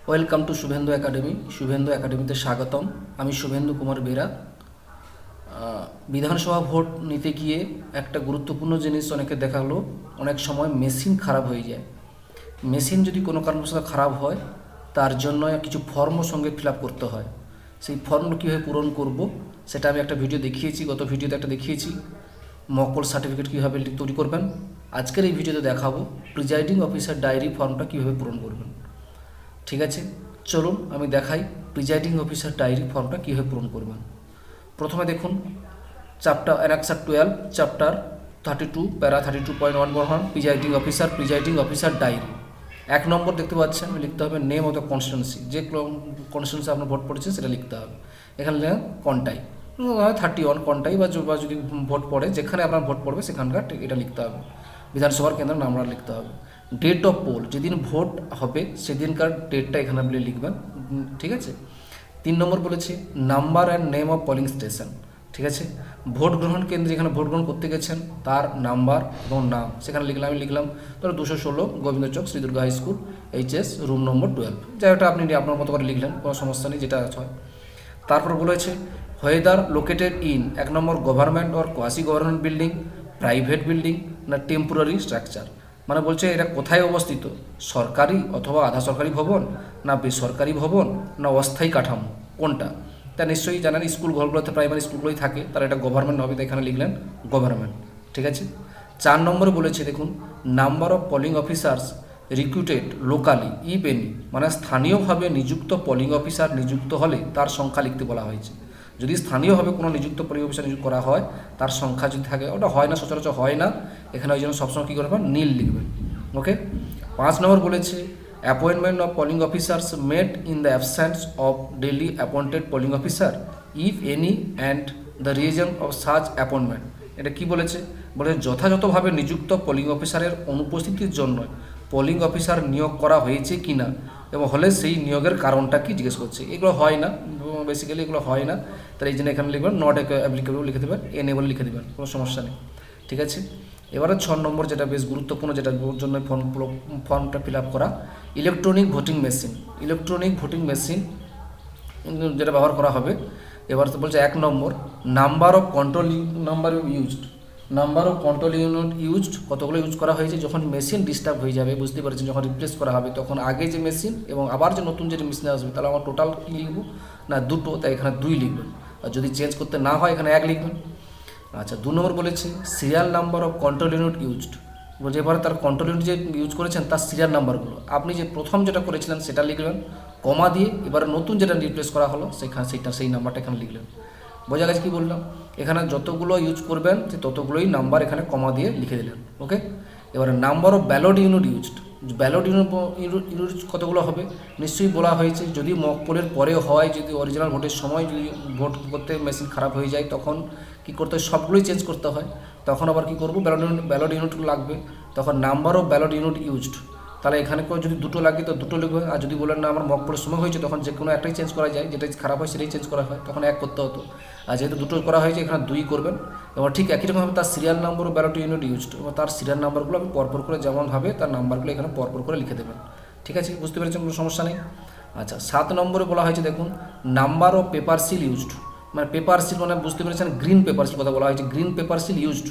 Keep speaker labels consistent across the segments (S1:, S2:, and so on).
S1: Welcome to Suvendu academy. Suvendu একাডেমিতে স্বাগতম। আমি শুভেন্দু কুমার বেরা। বিধানসভা ভোট নিতে গিয়ে একটা গুরুত্বপূর্ণ জিনিস অনেকে দেখালো, অনেক সময় মেশিন খারাপ হয়ে যায়। মেশিন যদি কোনো কারণবশত খারাপ হয়, তার জন্য কিছু ফর্মও সঙ্গে ফিল আপ করতে হয়। সেই ফর্মগুলো কীভাবে পূরণ করব সেটা আমি একটা ভিডিও দেখিয়েছি, গত ভিডিওতে একটা দেখিয়েছি। মকল সার্টিফিকেট কীভাবে তৈরি করবেন, আজকের এই ভিডিওতে দেখাবো প্রিজাইডিং অফিসার ডায়েরি ফর্মটা কীভাবে পূরণ করবেন। ঠিক আছে, চলুন আমি দেখাই প্রিজাইডিং অফিসার ডায়েরি ফর্মটা কীভাবে পূরণ করবেন। প্রথমে দেখুন চ্যাপ্টার অ্যানেক্সার 12 চ্যাপ্টার 32 প্যারা 32.1 প্রিজাইডিং অফিসার ডায়েরি। 1 নম্বর দেখতে পাচ্ছেন, লিখতে হবে নেম অফ দ্য কনস্টিটুয়েন্সি। যে কনস্টিটুয়েন্সি আপনার ভোট পড়েছে সেটা লিখতে হবে। এখানে লিখেন কন্টাই, 31 কন্টাই বা যদি ভোট পড়ে যেখানে আপনার ভোট পড়বে সেখানকার এটা লিখতে হবে। বিধানসভার কেন্দ্রের নামটা লিখতে হবে। ডেট অফ পোল, যেদিন ভোট হবে সেদিনকার ডেটটা এখানে আপনি লিখবেন। ঠিক আছে। 3 নম্বর বলেছে number and name of polling station. ঠিক আছে, ভোট গ্রহণ কেন্দ্রে যেখানে ভোট গ্রহণ করতে গেছেন তার নাম্বার এবং নাম সেখানে লিখলাম। আমি লিখলাম ধরো 216 Gobinda Chak Shri Durga high school HS room number 12। যাই ওটা আপনি আপনার মতো করে লিখলেন, কোনো সমস্যা নেই, যেটা হয়। তারপর বলেছে whether located in 1 number government or quasi government building, private building না টেম্পোরারি স্ট্রাকচার। মানে বলছে এটা কোথায় অবস্থিত, সরকারি অথবা আধা সরকারি ভবন না বেসরকারি ভবন না অস্থায়ী কাঠামো, কোনটা। তা নিশ্চয়ই জানেন স্কুল ঘরগুলোতে প্রাইমারি স্কুলগুলোই থাকে, তারা এটা গভর্নমেন্ট হবে, তাই এখানে লিখলেন গভর্নমেন্ট। ঠিক আছে। 4 নম্বরে বলেছে দেখুন number of polling officers recruited locally if any, মানে স্থানীয়ভাবে নিযুক্ত পোলিং অফিসার নিযুক্ত হলে তার সংখ্যা লিখতে বলা হয়েছে। যদি স্থানীয়ভাবে কোনো নিযুক্ত পোলিং অফিসার নিযুক্ত করা হয় তার সংখ্যা যদি থাকে, ওটা হয় না, সচরাচর হয় না, এখানে ওই জন্য সবসময় কী করবেন, নীল লিখবেন। ওকে। 5 নম্বর বলেছে appointment of polling officers made in the absence of daily appointed polling officer if any and the reason of such appointment. এটা কি বলেছে, বলেছে যথাযথভাবে নিযুক্ত পোলিং অফিসারের অনুপস্থিতির জন্য পোলিং অফিসার নিয়োগ করা হয়েছে কি না এবং হলে সেই নিয়োগের কারণটা কি জিজ্ঞেস করছে। এগুলো হয় না, বেসিক্যালি এগুলো হয় না, তাই এই জন্য এখানে লিখবেন নট অ্যাপ্লিকেবল লিখে দেবেন, এনেবল লিখে দেবেন, কোনো সমস্যা নেই। ঠিক আছে। এবারে 6 নম্বর যেটা বেশ গুরুত্বপূর্ণ, যেটার জন্য ফর্মটা ফিল আপ করা, electronic voting machine. Electronic voting machine যেটা ব্যবহার করা হবে। এবার তো বলছে 1 number number of control unit used, কতগুলো ইউজ করা হয়েছে। যখন মেশিন ডিস্টার্ব হয়ে যাবে, বুঝতে পারছেন, যখন রিপ্লেস করা হবে তখন আগে যে মেশিন এবং আবার যে নতুন যে মেশিন আসবে, তাহলে আমার টোটাল কী লিখবো না 2, তাই এখানে 2 লিখবেন। আর যদি চেঞ্জ করতে না হয় এখানে 1 লিখবেন। আচ্ছা, 2 নম্বর বলেছে serial number of control unit used. বলছে এবার তার কন্ট্রোল ইউনিট যে ইউজ করেছেন তার সিরিয়াল নাম্বারগুলো আপনি যে প্রথম যেটা করেছিলেন সেটা লিখলেন কমা দিয়ে, এবার নতুন যেটা রিপ্লেস করা হলো সেখানে সেই নাম্বারটা এখানে লিখলেন। বোঝা গেছে কি বললাম। এখানে যতগুলো ইউজ করবেন সে ততগুলোই নাম্বার এখানে কমা দিয়ে লিখে দিলেন। ওকে। এবারে number of ballot unit used. Ballot unit কতগুলো হবে নিশ্চয়ই বলা হয়েছে। যদি মক পোলের পরে হয়, যদি অরিজিনাল ভোটের সময় যদি ভোট করতে মেশিন খারাপ হয়ে যায় তখন কী করতে হয়, সবগুলোই চেঞ্জ করতে হয়। তখন আবার কী করবো, ব্যালট ইউনিট লাগবে। তখন number of ballot unit used, তাহলে এখানে যদি 2 লাগে তো 2 লিখবে। আর যদি বলেন না আমার মক পোলের সময় হয়েছে তখন যে কোনো একটাই চেঞ্জ করা যায়, যেটা খারাপ হয় সেটাই চেঞ্জ করা হয়, তখন 1 করতে হতো। আর যেহেতু 2 করা হয়েছে এখানে 2 করবেন। এবার ঠিক একই রকমভাবে তার সিরিয়াল নাম্বার ও ব্যালট ইউনিট ইউজড, এবার তার সিরিয়াল নাম্বারগুলো আমি পরপর করে যেমনভাবে তার নাম্বারগুলো এখানে পরপর করে লিখে দেবেন। ঠিক আছে, বুঝতে পেরেছেন, কোনো সমস্যা নেই। আচ্ছা, 7 নম্বরে বলা হয়েছে দেখুন number of paper seal used. মানে পেপার সিল মানে বুঝতে পেরেছেন গ্রিন পেপার সিল কথা বলা হয়েছে। গ্রিন পেপার সিল ইউজড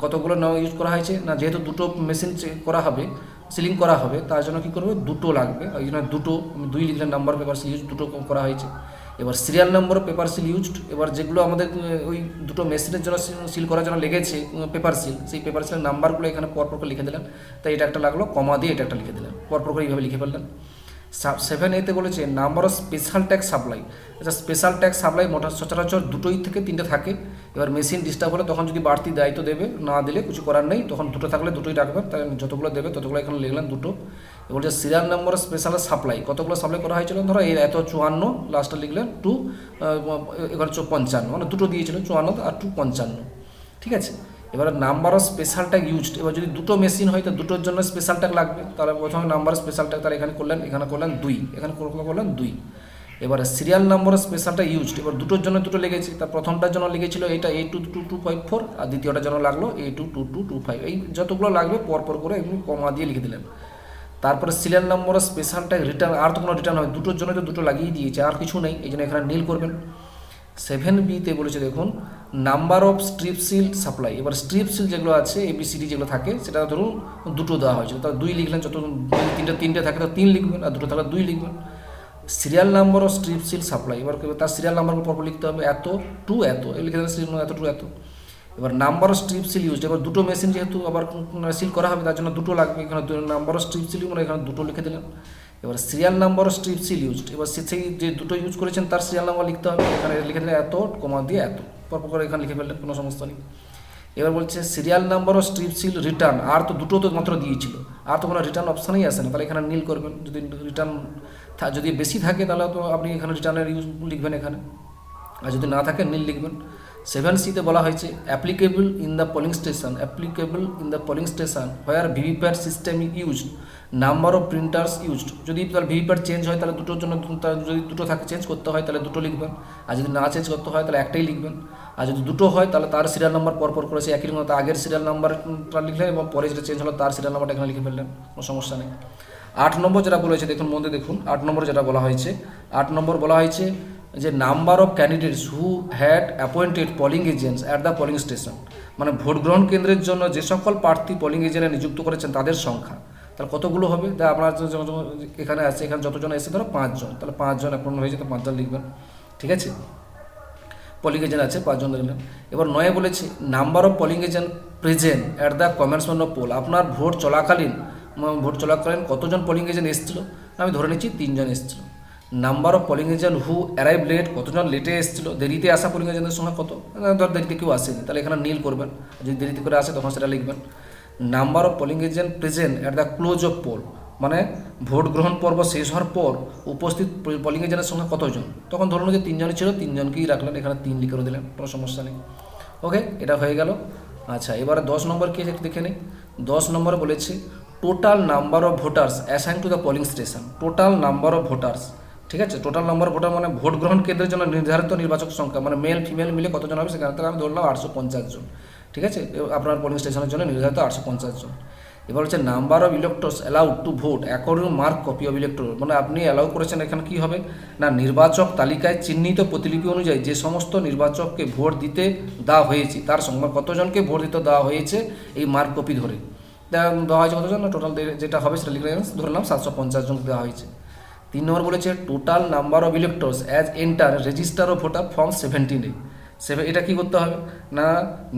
S1: কতগুলো ইউজ করা হয়েছে না, যেহেতু 2 মেশিন করা হবে, সিলিং করা হবে, তার জন্য কী করবে 2 লাগবে। ওই জন্য 2 লিখলেন নাম্বার পেপার সিল ইউজ 2 করা হয়েছে। এবার serial number paper seal used, এবার যেগুলো আমাদের ওই 2 মেশিনের জন্য সিল করার জন্য লেগেছে পেপার সিল, সেই পেপার সিলের নাম্বারগুলো এখানে পরপর করে লিখে দিলেন। তাই এটা একটা লাগলো, কমা দিয়ে এটা একটা লিখে দিলেন, পরপর করে এইভাবে লিখে ফেললেন। 7A বলেছে number of special tax supply. আচ্ছা, স্পেশাল ট্যাক্স সাপ্লাই সচরাচর 2 থেকে 3টে থাকে। এবার মেশিন ডিস্টার্ব হলে তখন যদি বাড়তি দায়িত্ব দেবে, না দিলে কিছু করার নেই, তখন 2 থাকলে 2ই রাখবেন, তাই যতগুলো দেবে ততগুলো এখানে লিখলেন 2। এবার যে সিরিয়াল নাম্বার স্পেশাল সাপ্লাই, কতগুলো সাপ্লাই করা হয়েছিল, ধরো এই এত 54, লাস্টে লিখলেন 2, এবার 55, মানে 2 দিয়েছিল 54 আর 2 55। ঠিক আছে। এবার number of special tag used, এবার যদি 2 মেশিন হয় তো 2টোর জন্য স্পেশাল ট্যাগ লাগবে, তাহলে প্রথমে নাম্বার স্পেশাল ট্যাগ, তাহলে এখানে করলেন 2, এখানে করলেন 2। এবারে serial number special tag used, এবার 2টোর জন্য 2 লেগেছে, তার প্রথমটার জন্য লেগেছিল এটা A22254 আর দ্বিতীয়টার জন্য লাগলো A22225। এই যতগুলো লাগবে পরপর করে এগুলো কমা দিয়ে লিখে দিলেন। তারপরে serial number special tag return, আর তো কোনো রিটার্ন হয়, দুটোর জন্য তো দুটো লাগিয়ে দিয়েছে, আর কিছু নেই, এই জন্য এখানে নীল করবেন। 7B-তে বলেছে দেখুন number of strip seal supply. এবার স্ট্রিপ সিল যেগুলো আছে ABCD যেগুলো থাকে সেটা ধরুন দুটো দেওয়া হয়েছে, তার 2 লিখলেন, যত তিনটে থাকে তো 3 লিখবেন, আর দুটো থাকলে 2 লিখবেন। Serial number of strip seal supply, এবার তার সিরিয়াল নাম্বারগুলো পরপর লিখতে হবে, এত টু এত, এই লিখে দেবেন সিরিয়াল এত টু এত। এবার number of strip seal use, এবার দুটো মেশিন যেহেতু আবার সিল করা হবে তার জন্য দুটো লাগবে, এখানে নাম্বার অফ স্ট্রিপ সিল মানে এখানে দুটো লিখে দিলেন। এবার serial number of strip seal used, এবার সেই যে দুটো ইউজ করেছেন তার সিরিয়াল নাম্বার লিখতে হবে, এখানে লিখে দিলেন এত কমা দিয়ে এত, পরপর করে এখানে লিখে ফেললেন, কোনো সমস্যা নেই। এবার বলছে serial number of strip seal return, আর তো দুটো তো মাত্র দিয়েছিল, আর তো কোনো রিটার্ন অপশানই আসে না, তাহলে এখানে নীল করবেন। যদি রিটার্ন যদি বেশি থাকে তাহলে তো আপনি এখানে রিটার্নের ইউজ লিখবেন এখানে, আর যদি না থাকে নীল লিখবেন। 7C-তে বলা হয়েছে applicable in the polling station, applicable in the polling station where VVPAT system used, number of printers used. যদি তাহলে ভিভিপ্যাট চেঞ্জ হয় তাহলে দুটোর জন্য, যদি দুটো থাকে চেঞ্জ করতে হয় তাহলে দুটো লিখবেন, আর যদি না চেঞ্জ করতে হয় তাহলে একটাই লিখবেন। আর যদি দুটো হয় তাহলে তার সিরিয়াল নাম্বার পরপর করেছে একই রকম, আগের সিরিয়াল নাম্বারটা লিখলেন এবং পরে যেটা চেঞ্জ হলো তার সিরিয়াল নাম্বারটা এখানে লিখে ফেললেন, কোনো সমস্যা নেই। 8 নম্বর যেটা বলেছে দেখুন মধ্যে দেখুন, 8 নম্বর যেটা বলা হয়েছে, 8 নম্বর বলা হয়েছে যে number of candidates who had appointed polling agents at the polling station, মানে ভোট গ্রহণ কেন্দ্রের জন্য যে সকল প্রার্থী পোলিং এজেন্টে নিযুক্ত করেছেন তাদের সংখ্যা, তাহলে কতগুলো হবে, তা আপনার এখানে আছে, এখানে যতজন এসে ধরো 5 জন, তাহলে 5 জন অ্যাপয়েন্ট হয়েছে তো 5 জন লিখবেন, ঠিক আছে। পোলিং এজেন্ট আছে 5 জন লিখলেন। এবার 9 বলেছে number of polling agent present at the commencement of poll, আপনার ভোট চলাকালীন কতজন পোলিং এজেন্ট এসেছিল, আমি ধরে নিচ্ছি 3 জন এসেছিল। Number of polling agent who arrive late, কতজন লেটে এসেছিল, দেরিতে আসা পোলিং এজেন্টের সংখ্যা কত, ধর দেরিতে কেউ আসেনি তাহলে এখানে নীল করবেন, যদি দেরিতে করে আসে তখন সেটা লিখবেন। Number of polling agent present at the close of poll, মানে ভোট গ্রহণ পর্ব শেষ হওয়ার পর উপস্থিত পোলিং এজেন্টের সংখ্যা কতজন, তখন ধরুন যে 3 জনই ছিল, 3 জনকেই রাখলেন, এখানে 3 লিখে দিলেন, কোনো সমস্যা নেই। ওকে, এটা হয়ে গেল। আচ্ছা, এবারে 10 নম্বর কি একটু দেখে নিই। 10 নম্বরে বলেছে total number of voters assign to the polling station, total number of voters, ঠিক আছে। টোটাল নাম্বার ভোটার মানে ভোট গ্রহণ কেন্দ্রের জন্য নির্ধারিত নির্বাচক সংখ্যা, মানে মেল ফিমেল মিলে কতজন হবে সেখানে, তাহলে আমি ধরলাম 850 জন, ঠিক আছে, আপনার পোলিং স্টেশনের জন্য নির্ধারিত 850 জন। এবার হচ্ছে number of electors allowed to vote according mark copy of elector, মানে আপনি অ্যালাউ করেছেন, এখানে কী হবে না নির্বাচক তালিকায় চিহ্নিত প্রতিলিপি অনুযায়ী যে সমস্ত নির্বাচককে ভোট দিতে দেওয়া হয়েছে তার সংখ্যা, কতজনকে ভোট দিতে দেওয়া হয়েছে এই মার্ক কপি ধরে দেওয়া হয়েছে, কতজন না টোটাল যেটা হবে সেটা লিখে ধরলাম 750 জন দেওয়া হয়েছে। 3 নম্বর বলেছে total number of electors as enter register of voter form 17A, এটা কী করতে হবে না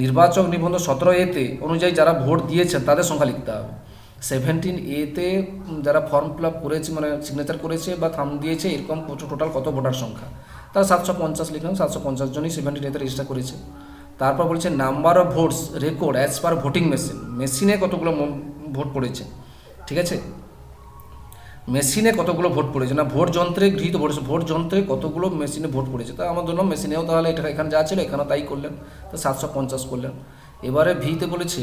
S1: নির্বাচক নিবন্ধন 17A-তে অনুযায়ী যারা ভোট দিয়েছেন তাদের সংখ্যা লিখতে হবে। 17A-তে যারা ফর্ম ফিল আপ করেছে মানে সিগনেচার করেছে বা থাম দিয়েছে এরকম টোটাল কত ভোটার সংখ্যা, তারা 750 লিখলাম, 750 জনই 17A-তে রেজিস্টার করেছে। তারপর বলছে number of votes record as per voting machine, মেশিনে কতগুলো ভোট পড়েছে, ঠিক আছে, মেশিনে কতগুলো ভোট পড়েছে না ভোট যন্ত্রে গৃহীত ভোট, ভোট যন্ত্রে কতগুলো মেশিনে ভোট পড়েছে, তা আমার ধরলাম মেশিনেও, তাহলে এটা এখানে যা ছিল এখানে তাই করলেন, তো 750 করলেন। এবারে ভিতে বলেছে,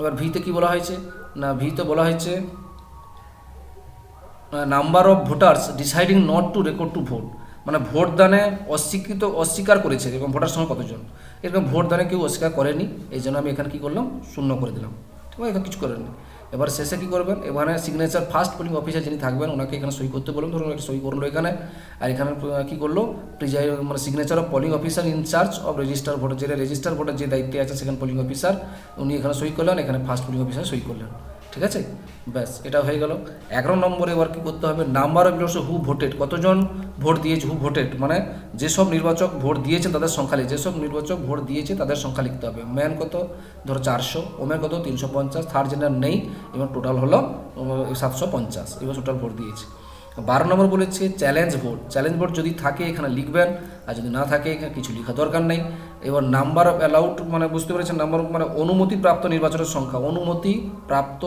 S1: এবার ভিতে কি বলা হয়েছে না ভিতে বলা হয়েছে number of voters deciding not to record to vote, মানে ভোটদানে অস্বীকার করেছে এরকম ভোটার সংখ্যা কতজন, এরকম ভোটদানে কেউ অস্বীকার করেনি, এই জন্য আমি এখানে কী করলাম 0 করে দিলাম, ঠিক আছে, এখানে কিছু করেনি। এবার শেষে কী করবেন, এখানে সিগনেচার ফার্স্ট পোলিং অফিসার যিনি থাকবেন ওনাকে এখানে সই করতে বলুন, ধরুন সই করলো এখানে, আর এখানে কী করলো মানে signature of polling officer in charge of register voter, যেটা রেজিস্টার ভোটার যে দায়িত্বে আছে সেখানে পোলিং অফিসার উনি এখানে সই করলেন, এখানে ফার্স্ট পোলিং অফিসার সই করলেন, ঠিক আছে, ব্যাস এটা হয়ে গেল। 11 নম্বরে এবার কী করতে হবে number of electors who voted, কতজন ভোট দিয়েছে, হু ভোটেড মানে যেসব নির্বাচক ভোট দিয়েছেন তাদের সংখ্যা লিখে, যেসব নির্বাচক ভোট দিয়েছে তাদের সংখ্যা লিখতে হবে। ম্যান কত ধরো 400, ওমেন কত 350, থার্ড জেন্ডার নেই, এবং টোটাল হলো 750, এবার টোটাল ভোট দিয়েছে। 12 নম্বর বলেছে চ্যালেঞ্জ ভোট, চ্যালেঞ্জ ভোট যদি থাকে এখানে লিখবেন, আর যদি না থাকে এখানে কিছু লেখা দরকার নেই। এবার নাম্বার অফ অ্যালাউড মানে বুঝতে পেরেছেন, নাম্বার মানে অনুমতিপ্রাপ্ত নির্বাচনের সংখ্যা, অনুমতিপ্রাপ্ত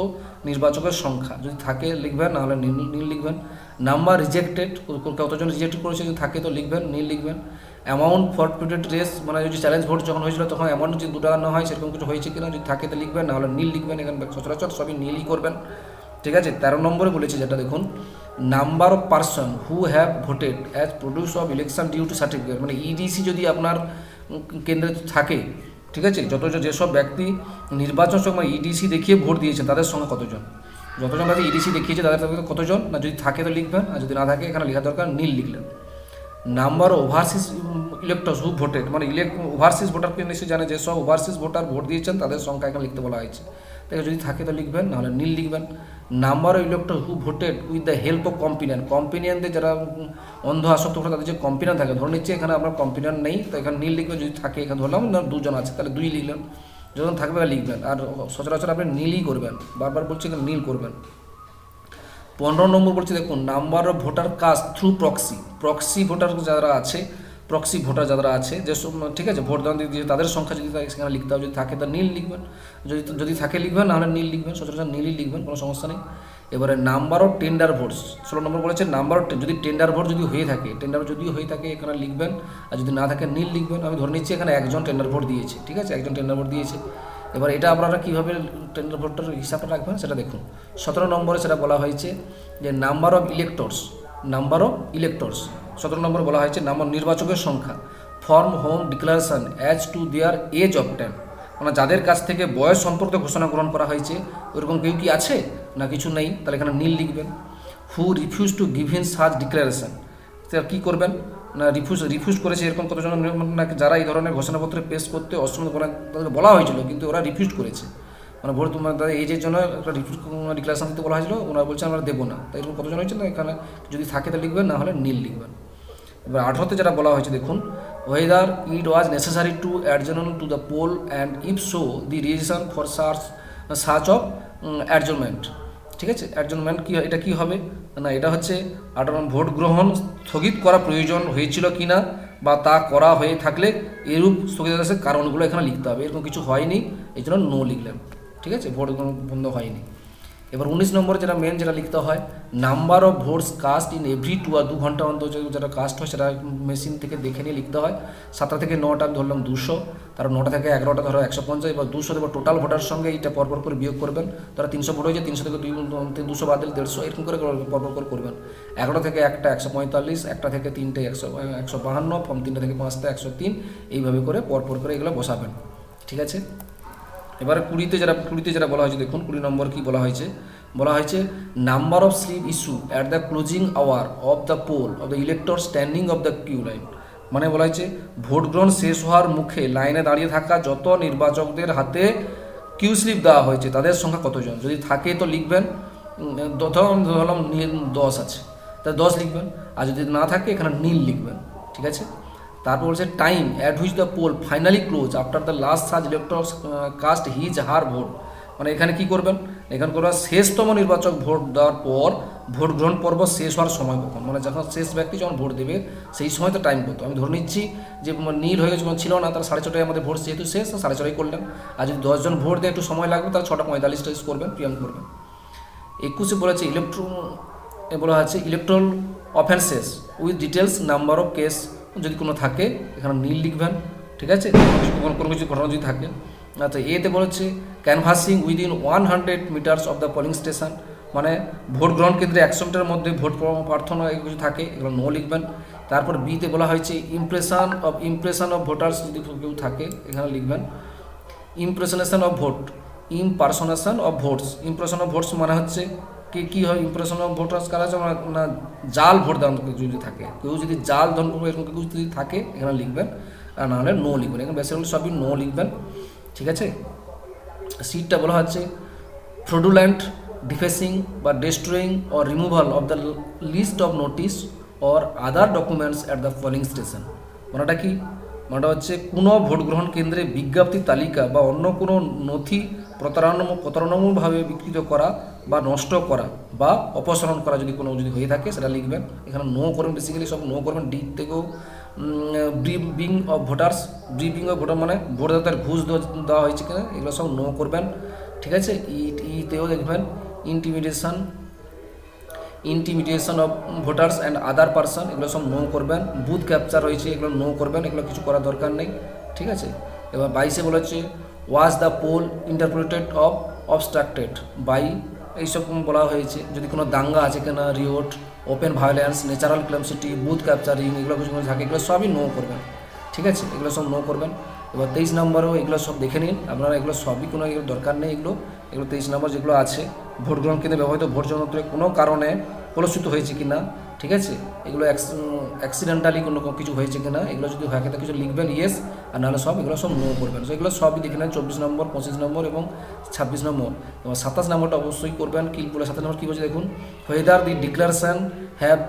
S1: নির্বাচকের সংখ্যা যদি থাকে লিখবেন, নাহলে নীল লিখবেন। নাম্বার রিজেক্টেড, কতজন রিজেক্ট করেছে যদি থাকে তো লিখবেন, নীল লিখবেন। অ্যামাউন্ট ফর পিরিয়ড রেস, মানে যদি চ্যালেঞ্জ ভোট যখন হয়েছিল তখন অ্যামাউন্ট যদি 2 টাকা না হয় সেরকম কিছু হয়েছে কিনা, যদি থাকে তো লিখবেন, নাহলে নীল লিখবেন, এখানে সচরাচর সবই নীলই করবেন, ঠিক আছে। 13 নম্বরে বলেছে যেটা দেখুন number of person who have voted as produce of election duty certificate, মানে ইডিসি যদি আপনার কেন্দ্রে থাকে, ঠিক আছে, যেসব ব্যক্তি নির্বাচন সময় ইডিসি দেখিয়ে ভোট দিয়েছেন তাদের সংখ্যা কতজন, যতজন তাদের ইডিসি দেখিয়েছে তাদের কতজন, না যদি থাকে তো লিখবেন, আর যদি না থাকে এখানে লেখা দরকার নীল লিখলেন। নাম্বার ওভারসিজ ইলেক্টর্স হু ভোটেড, মানে ওভারসিজ ভোটারকে নিশ্চয়ই জানে যে সব ওভারসিজ ভোটার ভোট দিয়েছেন তাদের সংখ্যা এখানে লিখতে বলা হয়েছে, তাই যদি থাকে তো লিখবেন, নাহলে নীল লিখবেন। Number of elector who voted with the help of companion, কম্পিনিয়নদের যারা অন্ধ আসক্ত ভোটার তাদের যে কম্পিনিয়ন থাকে, ধরে নিচ্ছে এখানে আপনার কম্পিনিয়ন নেই তো এখানে নীল লিখবেন, যদি থাকে এখানে ধরলাম না 2 জন আছে তাহলে 2 লিখলেন, যখন থাকবে লিখবেন। আর সচরাচর আপনি নীলই করবেন, বারবার বলছি এখানে নীল করবেন। 15 নম্বর বলছে দেখুন, number of voter caste through proxy, proxy voter যারা আছে, প্রক্সি ভোটার যারা আছে যে ঠিক আছে ভোট দান দিয়ে তাদের সংখ্যা যদি সেখানে লিখতে হবে, যদি থাকে তা নীল লিখবেন, যদি থাকে লিখবেন, নাহলে নীল লিখবেন, সচরাচর নীলই লিখবেন, কোনো সমস্যা নেই। এবারে নাম্বার অফ টেন্ডার ভোটস, 16 নম্বর বলেছে নাম্বার অফ, যদি টেন্ডার ভোট যদি হয়ে থাকে, টেন্ডার যদি হয়ে থাকে এখানে লিখবেন, আর যদি না থাকে নীল লিখবেন। আমি ধরে নিচ্ছি এখানে একজন টেন্ডার ভোট দিয়েছে, ঠিক আছে, একজন টেন্ডার ভোট দিয়েছে। এবার এটা আপনারা কীভাবে টেন্ডার ভোটটার হিসাবটা রাখবেন সেটা দেখুন। 17 নম্বরে সেটা বলা হয়েছে যে number of electors, number of electors 17 নম্বর বলা হয়েছে নাম্বার নির্বাচকের সংখ্যা, form home declaration as to their age of 10, মানে যাদের কাছ থেকে বয়স সম্পর্কে ঘোষণা গ্রহণ করা হয়েছে ওইরকম কেউ কি আছে, না কিছু নেই, তাহলে এখানে নীল লিখবেন। Who refuse to give in such declaration, কী করবেন, না রিফিউজ করেছে এরকম কতজন, না যারা এই ধরনের ঘোষণাপত্রে পেশ করতে অসম্মত করে তাদের বলা হয়েছিল কিন্তু ওরা রিফিউজ করেছে, মানে ভোট তাদের এজের জন্য একটা রিফিউজ ডিক্লারেশন দিতে বলা হয়েছিল, ওনারা বলছে আমরা দেবো না, তাই এরকম কতজন হয়েছে না, এখানে যদি থাকে তো লিখবেন, না হলে নীল লিখবেন। এবার 18তে যেটা বলা হয়েছে দেখুন, whether it was necessary to adjourn to the poll and if so the reason for search of adjournment, ঠিক আছে। অ্যাডজর্নমেন্ট কি, এটা কি হবে, না এটা হচ্ছে 18 ভোট গ্রহণ স্থগিত করা প্রয়োজন হয়েছিল কি না, বা তা করা হয়ে থাকলে এরূপ স্থগিতাদেশের কারণগুলো এখানে লিখতে হবে, এরকম কিছু হয়নি এই জন্য নো লিখলেন, ঠিক আছে, ভোট বন্ধ হয়নি। এবার 19 নম্বরে যেটা মেন যেটা লিখতে হয়, number of votes cast in every 2 আর 2 ঘন্টা অন্তর যেটা কাস্ট হয় সেটা মেশিন থেকে দেখে নিয়ে লিখতে হয়। 7টা থেকে 9টা আমি ধরলাম 200, তারপর 9টা থেকে 11টা ধরো 150, এবার 200 দেবো টোটাল ভোটার সঙ্গে এইটা পরপর করে বিয়োগ করবেন, তারা 300 ভোট হয়ে যায়, 300 থেকে 200 বাদ দিলে 150, এরকম করে পরপর করে করবেন। 11টা থেকে 1টা 145, 1টা থেকে 3টে 152, ফর্ম 3টা থেকে 5টা 103, এইভাবে করে পরপর করে এগুলো বসাবেন, ঠিক আছে। এবার 20তে যেটা বলা হয়েছে দেখুন, 20 নম্বর কি বলা হয়েছে number of slip issue at the closing hour of the poll of the elector standing of the queue line, মানে বলা হয়েছে ভোট গ্রহণ শেষ হওয়ার মুখে লাইনে দাঁড়িয়ে থাকা যত নির্বাচকদের হাতে কিউ স্লিপ দেওয়া হয়েছে তাদের সংখ্যা কতজন, যদি থাকে তো লিখবেন, ধরলাম 10 আছে তাহলে 10 লিখবেন, আর যদি না থাকে এখানে নীল লিখবেন, ঠিক আছে। তারপর বলছে time at which the poll finally close after the last search elector cast his her vote, মানে এখানে কি করবেন, এখানে করবেন শেষতম নির্বাচক ভোট দেওয়ার পর ভোট গ্রহণ পর্ব শেষ হওয়ার সময় কখন, মানে যখন শেষ ব্যক্তি যখন ভোট দেবে সেই সময় তো টাইম কত। আমি ধরে নিচ্ছি যে নীল হয়ে গেছে ছিল না, তার 6:30টায় আমাদের ভোট যেহেতু শেষ 6:30 করলেন, আর যদি 10 জন ভোট দেয় একটু সময় লাগবে তাহলে 6:45 করবেন, পিএম করবেন। 21 বলেছে বলা আছে electoral offences with details number of case, যদি কোনো থাকে এখানে নীল লিখবেন, ঠিক আছে, কোনো কিছু ঘটনা যদি থাকে। আচ্ছা, এতে বলেছে canvassing within 100 metres of the polling station, মানে ভোট গ্রহণ কেন্দ্রে 100 মিটারের মধ্যে ভোট প্রার্থনা এগুলো কিছু থাকে এগুলো নো লিখবেন। তারপর বিতে বলা হয়েছে ইমপ্রেশন অফ ভোটার্স, যদি কেউ থাকে এখানে লিখবেন impersonation of vote, impersonation of votes. Impression of votes মানে হচ্ছে কি হয়, ইমপ্রেশন অফ ভোটার্স কারা আছে, না জাল ভোট দান যদি থাকে, কেউ যদি জাল দান করবে এরকম কেউ যদি থাকে এখানে লিখবেন, আর নাহলে নো লিখবেন, এখানে বেসিক্যালি সবই নো লিখবেন, ঠিক আছে। সিটটা বলা হচ্ছে ফ্রডুল্যান্ট ডিফেসিং বা destroying or removal of the list of notice or other documents at the polling station, মানেটা কি, মানেটা হচ্ছে কোনো ভোট গ্রহণ কেন্দ্রে বিজ্ঞপ্তি তালিকা বা অন্য কোনো নথি প্রতারণামূলকভাবে বিকৃত করা বা নষ্ট করা বা অপসারণ করা যদি হয়ে থাকে সেটা লিখবেন, এখানে নো করবেন, বেসিক্যালি সব নো করবেন। ডি থেকেও ব্রিফিং অফ ভোটার মানে ভোটদাতার ঘুষ দেওয়া হয়েছে কিনা এগুলো সব নো করবেন, ঠিক আছে। ইতেও দেখবেন intimidation of voters and other person, এগুলো সব নো করবেন। বুথ ক্যাপচার হয়েছে এগুলো নো করবেন, এগুলো কিছু করার দরকার নেই, ঠিক আছে। এবার 22 বলেছে was the poll interpreted of obstructed by, এইসব বলা হয়েছে যদি কোনো দাঙ্গা আছে কিনা, riot, open violence, natural calamity, booth capturing, এগুলো কিছু থাকে এগুলো সবই নো করবেন, ঠিক আছে, এগুলো সব নো করবেন। এবার 23 নম্বরও এগুলো সব দেখে নিন আপনারা, এগুলো সবই কোনো এগুলো দরকার নেই, এগুলো 23 নম্বর যেগুলো আছে ভোট গ্রহণ কেন্দ্রে ব্যবহৃত ভোট যন্ত্রে কোনো কারণে কলুষিত হয়েছে কি না, ঠিক আছে, এগুলো অ্যাক্সিডেন্টালি কোনো কিছু হয়েছে কি না, এগুলো যদি হয়ে থাকে কিছু লিখবেন ইয়েস, আর নাহলে সব এগুলো সব নো করবেন। তো এগুলো সবই দেখে নেন 24 নম্বর, 25 নম্বর এবং 26 নম্বর। এবং 27 নম্বরটা অবশ্যই করবেন। কি বলে 27 নম্বর কী বলছে দেখুন, whether the declaration have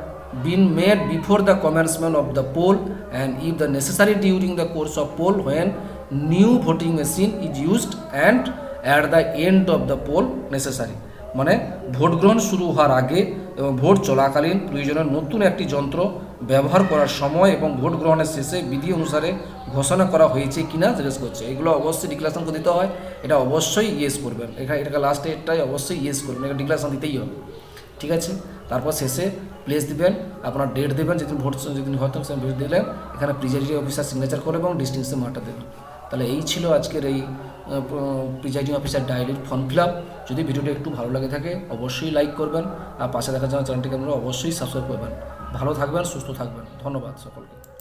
S1: been made before the commencement of the poll and if the necessary during the course of poll when new voting machine is used and at the end of the poll necessary, মানে vote গ্রহণ শুরু হওয়ার আগে এবং vote চলাকালীন প্রয়োজনে নতুন একটি যন্ত্র ব্যবহার করার সময় এবং ভোট গ্রহণের শেষে বিধি অনুসারে ঘোষণা করা হয়েছে কিনা জিজ্ঞেস করছে। এগুলো অবশ্যই ডিক্লারেশন করে দিতে হয়, এটা অবশ্যই ইয়েস করবেন, এটাকে লাস্টে এটাই অবশ্যই ইয়েস করবেন, এটা ডিক্লারেশন দিতেই হবে, ঠিক আছে। তারপর শেষে প্লেস দিবেন, আপনার ডেট দেবেন, যেদিন ভোট যেদিন হয়তো সেদিন ভোট দিলেন, এখানে প্রিজাইডিং অফিসার সিগনেচার করে এবং ডিস্টিংশন মার্কটা দেবেন। তাহলে এই ছিল আজকের এই প্রিজাইডিং অফিসার ডায়েরির ফর্ম ফিল আপ। যদি ভিডিওটা একটু ভালো লাগে থাকে অবশ্যই লাইক করবেন, আর পাশে দেখার জন্য চ্যানেলটিকে আপনারা অবশ্যই সাবস্ক্রাইব করবেন। ভালো থাকবেন, সুস্থ থাকবেন, ধন্যবাদ সকলকে।